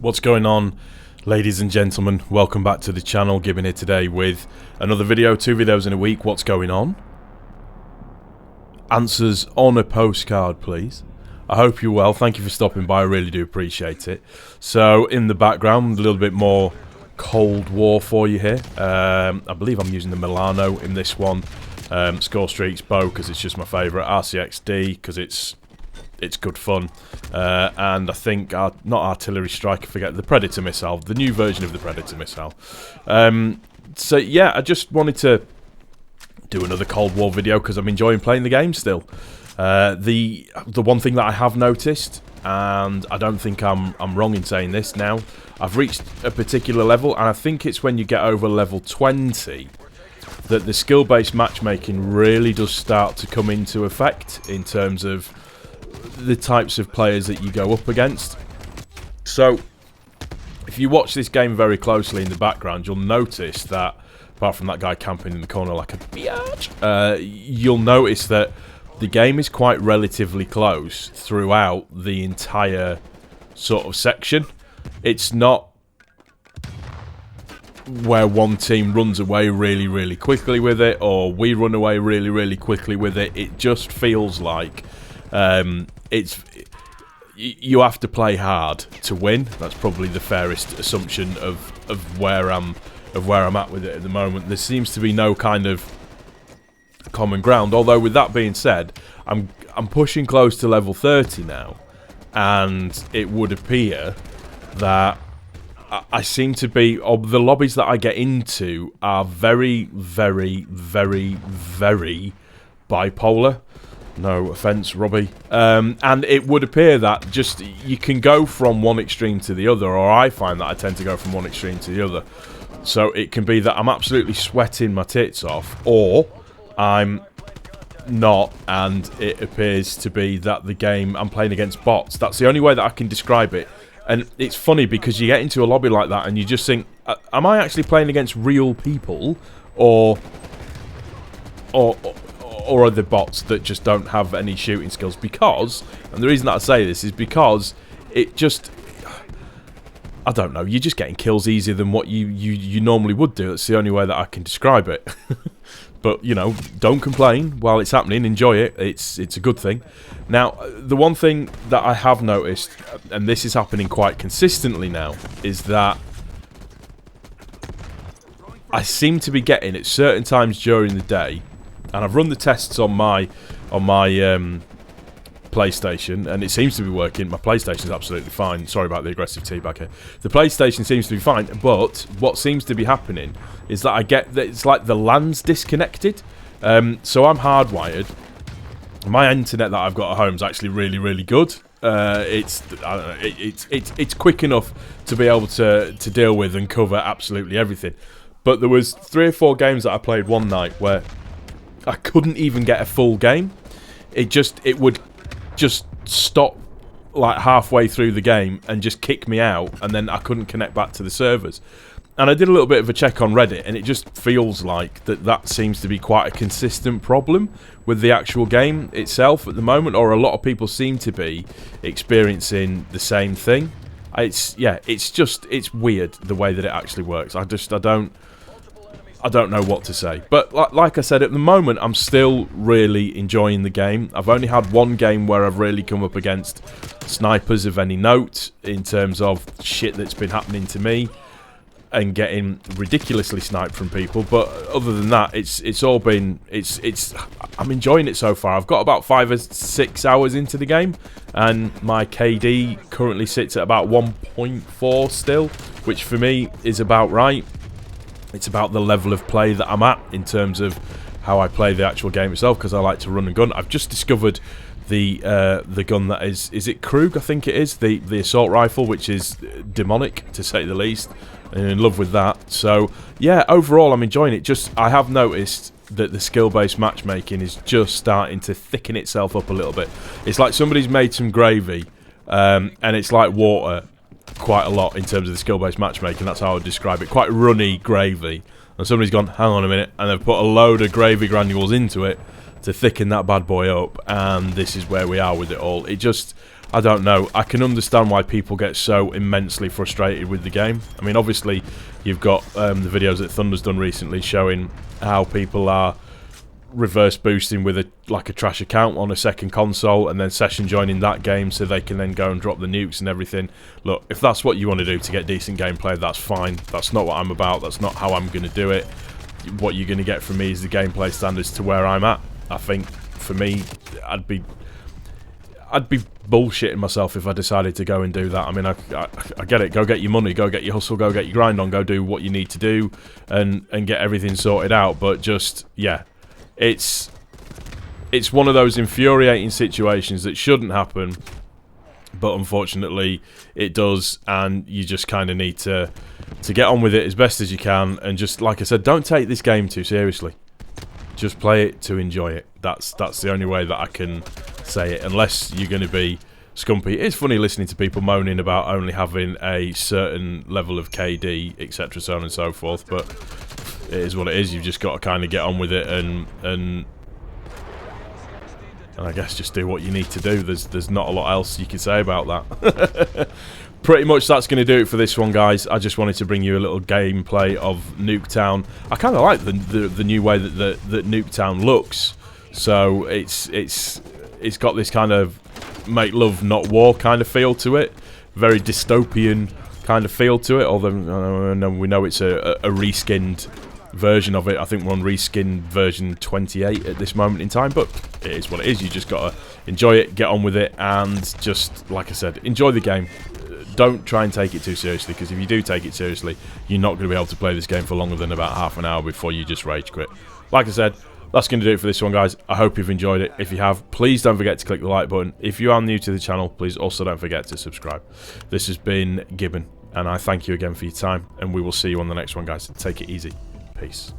What's going on, ladies and gentlemen? Welcome back to the channel. Gibbon here today with another video, 2 videos in a week. What's going on? Answers on a postcard, please. I hope you're well. Thank you for stopping by. I really do appreciate it. So, in the background, a little bit more Cold War for you here. I believe I'm using the Milano in this one. Score Streaks bow because it's just my favourite. RCXD because it's good fun. And I think, not artillery strike, I forget, the Predator missile, the new version of the Predator missile. So yeah, I just wanted to do another Cold War video because I'm enjoying playing the game still. The one thing that I have noticed, and I don't think I'm wrong in saying this now, I've reached a particular level, and I think it's when you get over level 20 that the skill-based matchmaking really does start to come into effect in terms of the types of players that you go up against. So, if you watch this game very closely in the background, you'll notice that, apart from that guy camping in the corner like a biatch, you'll notice that the game is quite relatively close throughout the entire sort of section. It's not where one team runs away really, really quickly with it, or we run away really, really quickly with it. It just feels like you have to play hard to win. That's probably the fairest assumption of where I'm at with it at the moment. There seems to be no kind of common ground. Although with that being said, I'm pushing close to level 30 now, and it would appear that I seem to be, the lobbies that I get into are very, very, very, very bipolar. No offence, Robbie. And it would appear that just you can go from one extreme to the other, or I find that I tend to go from one extreme to the other. So it can be that I'm absolutely sweating my tits off, or I'm not, and it appears to be that the game, I'm playing against bots. That's the only way that I can describe it. And it's funny because you get into a lobby like that and you just think, am I actually playing against real people, or are there bots that just don't have any shooting skills? Because, and the reason that I say this is because it just, I don't know, you're just getting kills easier than what you normally would do. That's the only way that I can describe it. But, you know, don't complain while it's happening. Enjoy it. It's a good thing. Now, the one thing that I have noticed, and this is happening quite consistently now, is that I seem to be getting at certain times during the day, and I've run the tests on my PlayStation, and it seems to be working. My PlayStation is absolutely fine. Sorry about the aggressive teabag here. The PlayStation seems to be fine, but what seems to be happening is that I get that it's like the LAN's disconnected. So I'm hardwired. My internet that I've got at home is actually really, really good. It's quick enough to be able to deal with and cover absolutely everything. But there was 3 or 4 games that I played one night where I couldn't even get a full game. It would just stop like halfway through the game and just kick me out, and then I couldn't connect back to the servers. And I did a little bit of a check on Reddit, and it just feels like that seems to be quite a consistent problem with the actual game itself at the moment, or a lot of people seem to be experiencing the same thing. It's weird the way that it actually works. I don't know what to say. But like I said, at the moment, I'm still really enjoying the game. I've only had one game where I've really come up against snipers of any note in terms of shit that's been happening to me and getting ridiculously sniped from people. But other than that, it's all been... I'm enjoying it so far. I've got about 5 or 6 hours into the game, and my KD currently sits at about 1.4 still, which for me is about right. It's about the level of play that I'm at in terms of how I play the actual game itself, because I like to run and gun. I've just discovered the gun that is it Krug? I think it is, the assault rifle, which is demonic to say the least. I'm in love with that. So yeah, overall I'm enjoying it. Just I have noticed that the skill-based matchmaking is just starting to thicken itself up a little bit. It's like somebody's made some gravy, and it's like water quite a lot in terms of the skill-based matchmaking. That's how I would describe it. Quite runny gravy. And somebody's gone, hang on a minute, and they've put a load of gravy granules into it to thicken that bad boy up, and this is where we are with it all. It just, I don't know. I can understand why people get so immensely frustrated with the game. I mean, obviously, you've got the videos that Thunder's done recently showing how people are reverse boosting with a trash account on a second console and then session joining that game so they can then go and drop the nukes and everything. Look, if that's what you want to do to get decent gameplay, that's fine. That's not what I'm about. That's not how I'm going to do it. What you're going to get from me is the gameplay standards to where I'm at. I think for me, I'd be bullshitting myself if I decided to go and do that. I mean, I get it. Go get your money. Go get your hustle. Go get your grind on. Go do what you need to do and get everything sorted out. But just, yeah, it's one of those infuriating situations that shouldn't happen, but unfortunately it does, and you just kind of need to get on with it as best as you can, and just, like I said, don't take this game too seriously. Just play it to enjoy it. That's the only way that I can say it, unless you're going to be scumpy. It's funny listening to people moaning about only having a certain level of KD, etc., so on and so forth, but it is what it is. You've just got to kind of get on with it and I guess just do what you need to do. There's not a lot else you can say about that. Pretty much that's going to do it for this one, guys. I just wanted to bring you a little gameplay of Nuketown. I kind of like the new way that Nuketown looks. So it's got this kind of make love not war kind of feel to it. Very dystopian kind of feel to it. Although we know it's a reskinned version of it. I think we're on reskin version 28 at this moment in time, but it is what it is. You just gotta enjoy it, get on with it, and just, like I said, enjoy the game. Don't try and take it too seriously, because if you do take it seriously, you're not going to be able to play this game for longer than about half an hour before you just rage quit. Like I said, that's going to do it for this one, guys. I hope you've enjoyed it. If you have, please don't forget to click the like button. If you are new to the channel, please also don't forget to subscribe. This has been Gibbon, and I thank you again for your time, and we will see you on the next one, guys. Take it easy. Peace.